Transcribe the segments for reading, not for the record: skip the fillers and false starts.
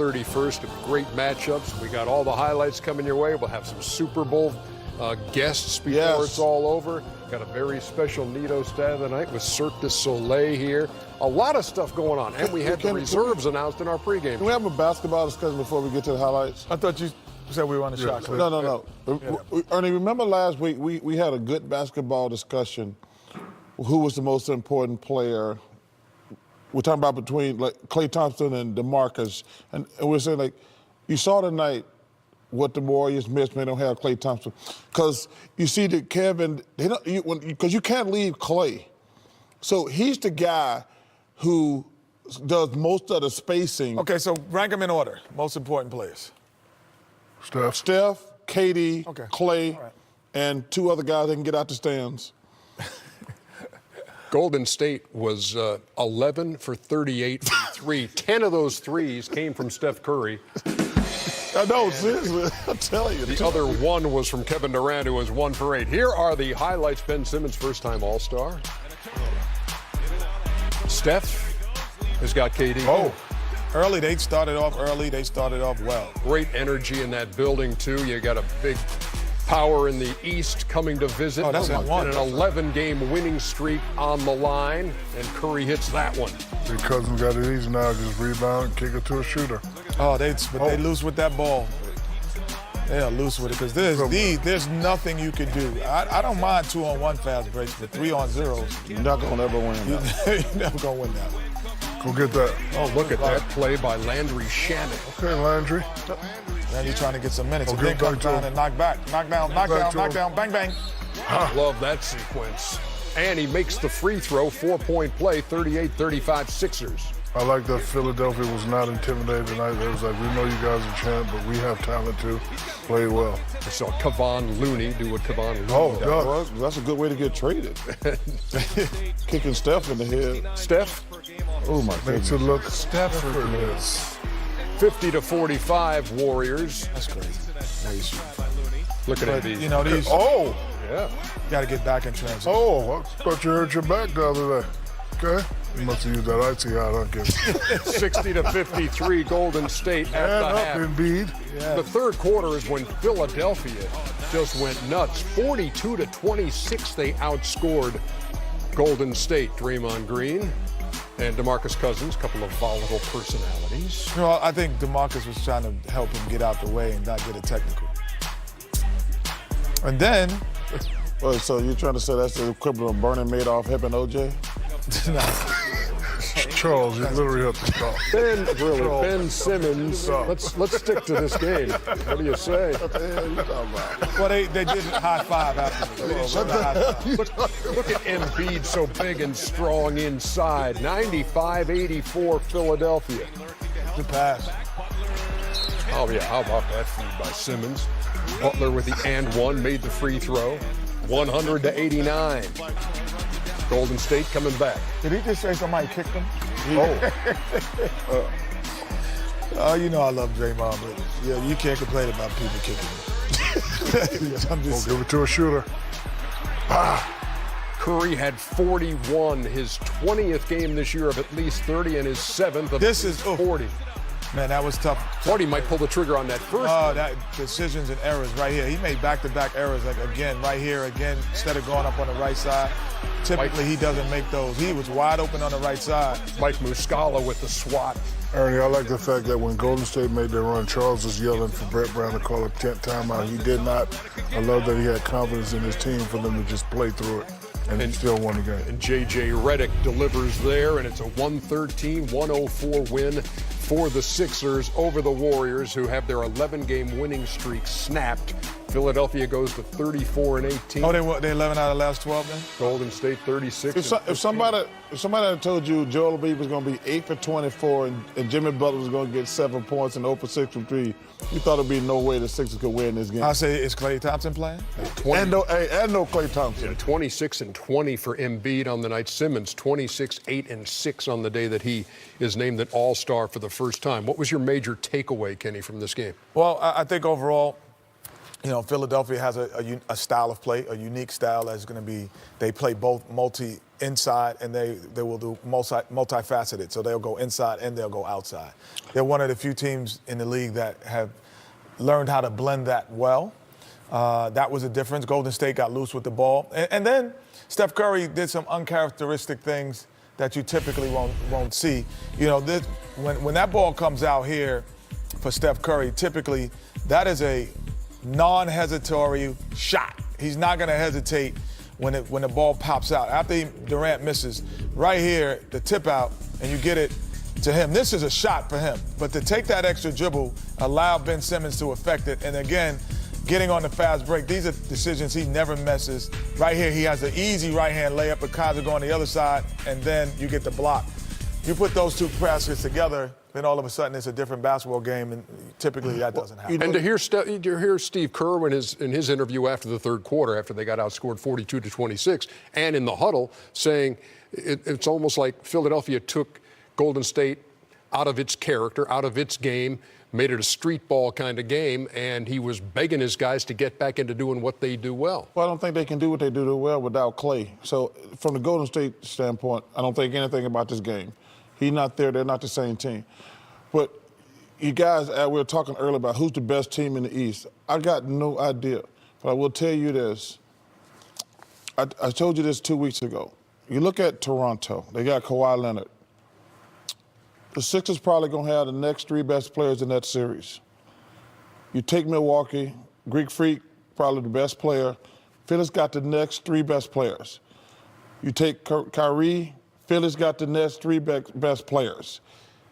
31st of great matchups. We got all the highlights coming your way. We'll have some Super Bowl guests before it's all over. Got a very special Nito stat of the night with Cirque du Soleil here. A lot of stuff going on. And we had the reserves announced in our pregame. Can we have a basketball discussion before we get to the highlights? I thought you said we were on the shot clock. No. Ernie, remember last week we had a good basketball discussion. Who was the most important player? We're talking about between like Klay Thompson and DeMarcus. And we're saying, like, you saw tonight what the Warriors missed when they don't have Klay Thompson. Because you see that Kevin, because you can't leave Klay. So he's the guy who does most of the spacing. Okay, so rank them in order. Most important players. Steph, KD, Klay, right, and two other guys that can get out the stands. Golden State was 11 for 38 from three. 10 of those threes came from Steph Curry. I know, seriously. I'm telling you. The other one was from Kevin Durant, who was 1 for 8. Here are the highlights. Ben Simmons, first-time All-Star. Steph has got KD. Oh, early. They started off early. They started off well. Great energy in that building, too. You got a big power in the East coming to visit. Oh, that's and an 11-game winning streak on the line, and Curry hits that one. Big Cousins got it easy now. Just rebound and kick it to a shooter. Oh, they loose with that ball. They are loose with it because there's nothing you can do. I don't mind 2-on-1 fast breaks, but 3-on-0s. You're not going to ever win that. You're never going to win that one. Go get that. Oh, look at that play by Landry Shannon. Okay, Landry. Now you're trying to get some minutes. Oh, And then come down and knock back. Knock down, bang, bang. Love that sequence. And he makes the free throw, 4-point play, 38-35 Sixers. I like that Philadelphia was not intimidated tonight. They was like, we know you guys are champ, but we have talent too. Played well. I saw Kevon Looney do what Kevon Looney does. Well, that's a good way to get traded. Kicking Steph in the head. Steph? Oh, my goodness. Makes it look effortless. 50-45 Warriors. That's crazy. Look at these. You know, these. Oh! Yeah. You got to get back in transition. Oh, I thought you hurt your back the other day. Okay. You must have used that icy hot, huh, kid? 60-53 Golden State at And the up, half. Embiid. The third quarter is when Philadelphia just went nuts. 42-26 they outscored Golden State. Draymond Green and DeMarcus Cousins, a couple of volatile personalities. You know, I think DeMarcus was trying to help him get out the way and not get a technical. And then... Well, so you're trying to say that's the equivalent of Bernie Madoff helping OJ? Charles, you literally have to stop. Ben Simmons. Let's stick to this game. What do you say? What the hell are you talking about? Well, they did high five afterwards. Look at Embiid, so big and strong inside. 95-84 Philadelphia. Good pass. Oh, yeah, how about that feed by Simmons? Butler with the and one, made the free throw. 100-89. Golden State coming back. Did he just say somebody kicked him? Oh, you know I love Draymond, but yeah, you can't complain about people kicking him. I'm just Give it to a shooter. Curry had 41, his 20th game this year of at least 30, and his 7th of This is 40. Man, that was tough. Thought he might pull the trigger on that first. Oh, that decisions and errors right here. He made back-to-back errors, like again, right here, again, instead of going up on the right side. Typically, he doesn't make those. He was wide open on the right side. Mike Muscala with the swat. Ernie, I like the fact that when Golden State made their run, Charles was yelling for Brett Brown to call a 10th timeout. He did not. I love that he had confidence in his team for them to just play through it and still won the game. And J.J. Redick delivers there, and it's a 113-104 win for the Sixers over the Warriors, who have their 11-game winning streak snapped. Philadelphia goes to 34-18. Oh, they 11 out of the last 12 then? Golden State 36. If somebody had told you Joel Embiid was going to be 8 for 24 and Jimmy Butler was going to get 7 points and 0 for 6 from 3, you thought there'd be no way the Sixers could win this game. I say, is Klay Thompson playing? And no Klay Thompson. Yeah, 26-20 for Embiid on the night. Simmons 26-8-6 on the day that he is named an All-Star for the first time. What was your major takeaway, Kenny, from this game? Well, I think overall, You know, Philadelphia has a style of play, a unique style that's going to be, they play both inside and they will do multifaceted. So they'll go inside and they'll go outside. They're one of the few teams in the league that have learned how to blend that well. That was a difference. Golden State got loose with the ball. And then Steph Curry did some uncharacteristic things that you typically won't see. You know, when that ball comes out here for Steph Curry, typically that is a non-hesitatory shot. He's not going to hesitate when the ball pops out. After Durant misses, right here, the tip out, and you get it to him. This is a shot for him. But to take that extra dribble, allow Ben Simmons to affect it, and again, getting on the fast break, these are decisions he never misses. Right here, he has an easy right-hand layup, but Kaiser go on the other side, and then you get the block. You put those two baskets together, then all of a sudden it's a different basketball game, and typically that doesn't happen. And to hear Steve Kerr in his interview after the third quarter, after they got outscored 42-26, and in the huddle, saying it's almost like Philadelphia took Golden State out of its character, out of its game, made it a street ball kind of game, and he was begging his guys to get back into doing what they do well. Well, I don't think they can do what they do well without Klay. So from the Golden State standpoint, I don't think anything about this game. He's not there. They're not the same team. But you guys, we were talking earlier about who's the best team in the East. I got no idea. But I will tell you this. I told you this 2 weeks ago. You look at Toronto. They got Kawhi Leonard. The Sixers probably going to have the next three best players in that series. You take Milwaukee, Greek Freak, probably the best player. Philly's got the next three best players. You take Kyrie, Philly's got the next three best players.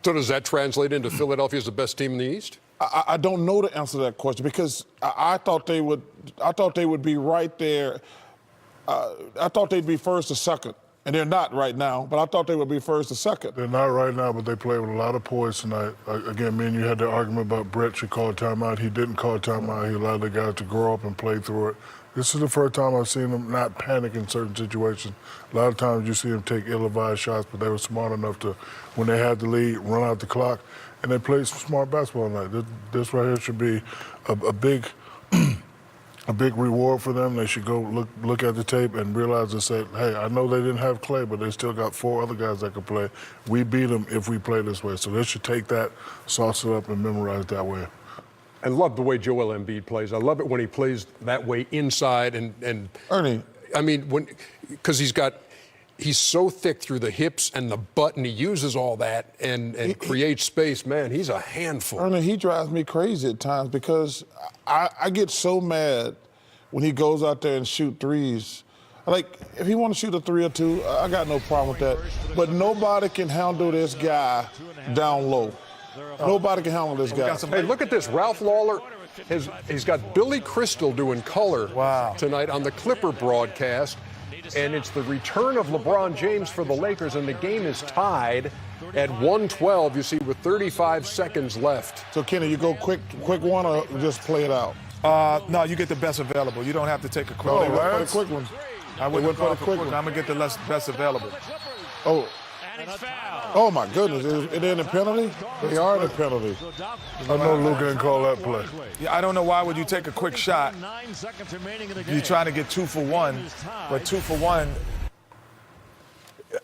So does that translate into Philadelphia as the best team in the East? I don't know the answer to that question because I thought they would be right there. I thought they'd be first or second. And they're not right now, but I thought they would be first or second. They're not right now, but they played with a lot of poise tonight. Again, me and you had the argument about Brett should call timeout. He didn't call timeout. He allowed the guys to grow up and play through it. This is the first time I've seen them not panic in certain situations. A lot of times you see them take ill-advised shots, but they were smart enough to, when they had the lead, run out the clock, and they played some smart basketball tonight. This right here should be a big a big reward for them. They should go look at the tape and realize and say, hey, I know they didn't have Klay, but they still got four other guys that can play. We beat them if we play this way. So they should take that, sauce it up, and memorize it that way. I love the way Joel Embiid plays. I love it when he plays that way inside and Ernie. I mean, because he's so thick through the hips and the butt, and he uses all that and creates space. Man, he's a handful. Ernie, he drives me crazy at times because I get so mad when he goes out there and shoot threes. Like, if he want to shoot a three or two, I got no problem with that. But nobody can handle this guy down low. Nobody can handle this guy. Hey, look at this. Ralph Lawler, he's got Billy Crystal doing color tonight on the Clipper broadcast. And it's the return of LeBron James for the Lakers, and the game is tied at 112, you see, with 35 seconds left. So, Kenny, you go quick one or just play it out? No, you get the best available. You don't have to take a quick one. No, for the quick one. I wouldn't for the quick one. I'm going to get the best available. Oh, my goodness. Is it in a penalty? They are in a penalty. I know Luke didn't call that play. Yeah, I don't know why would you take a quick shot. You're trying to get 2 for 1, but 2 for 1,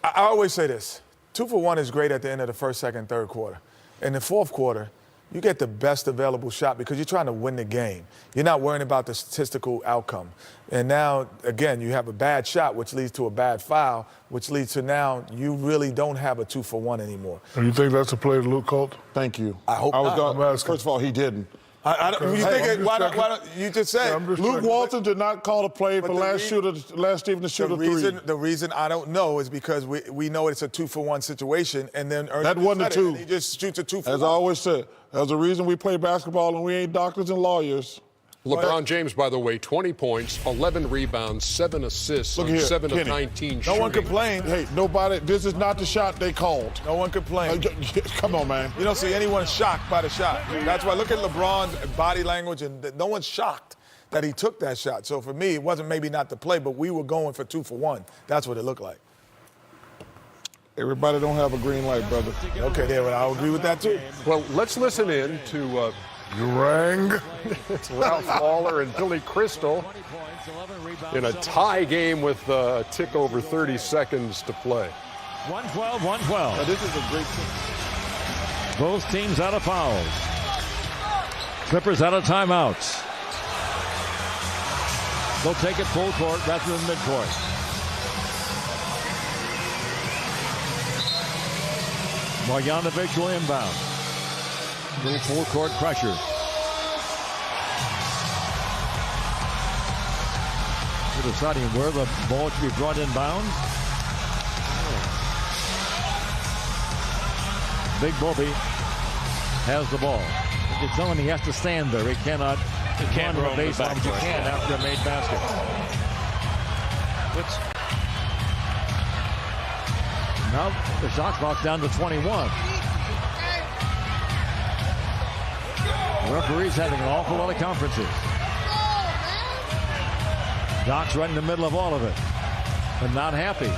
I always say this. 2 for 1 is great at the end of the first, second, third quarter. In the fourth quarter, you get the best available shot because you're trying to win the game. You're not worrying about the statistical outcome. And now, again, you have a bad shot, which leads to a bad foul, which leads to now you really don't have a 2 for 1 anymore. And you think that's a play that Luke called? Thank you. I hope not. First of all, he didn't. Why don't you just say Luke Walton did not call a play for last Stephen to shoot a three. The reason I don't know is because we know it's a 2 for 1 situation, and then that wasn't a 2. He just shoots a 2 for 1. As I always said, there's a reason we play basketball and we ain't doctors and lawyers. LeBron James, by the way, 20 points, 11 rebounds, 7 assists, on 7 of 19 shooting. No one complained. Hey, nobody. This is not the shot they called. No one complained. Come on, man. You don't see anyone shocked by the shot. That's why look at LeBron's body language, and no one's shocked that he took that shot. So for me, it wasn't maybe not the play, but we were going for 2 for 1. That's what it looked like. Everybody don't have a green light, brother. Okay, David, I'll agree with that too. Well, let's listen in to You rang. It's Ralph Lawler and Billy Crystal in a tie game with a tick over 30 seconds to play. 112. Now, this is a great team. Both teams out of fouls. Clippers out of timeouts. They'll take it full court rather than midcourt. Marjanovic will inbound. Little full court pressure. We're deciding where the ball should be brought inbounds. Big Bobby has the ball. If it's on, he has to stand there. He cannot run to the baseline. You can after a made basket. Now the shot clock down to 21. The referee's having an awful lot of conferences. Doc's right in the middle of all of it, but not happy.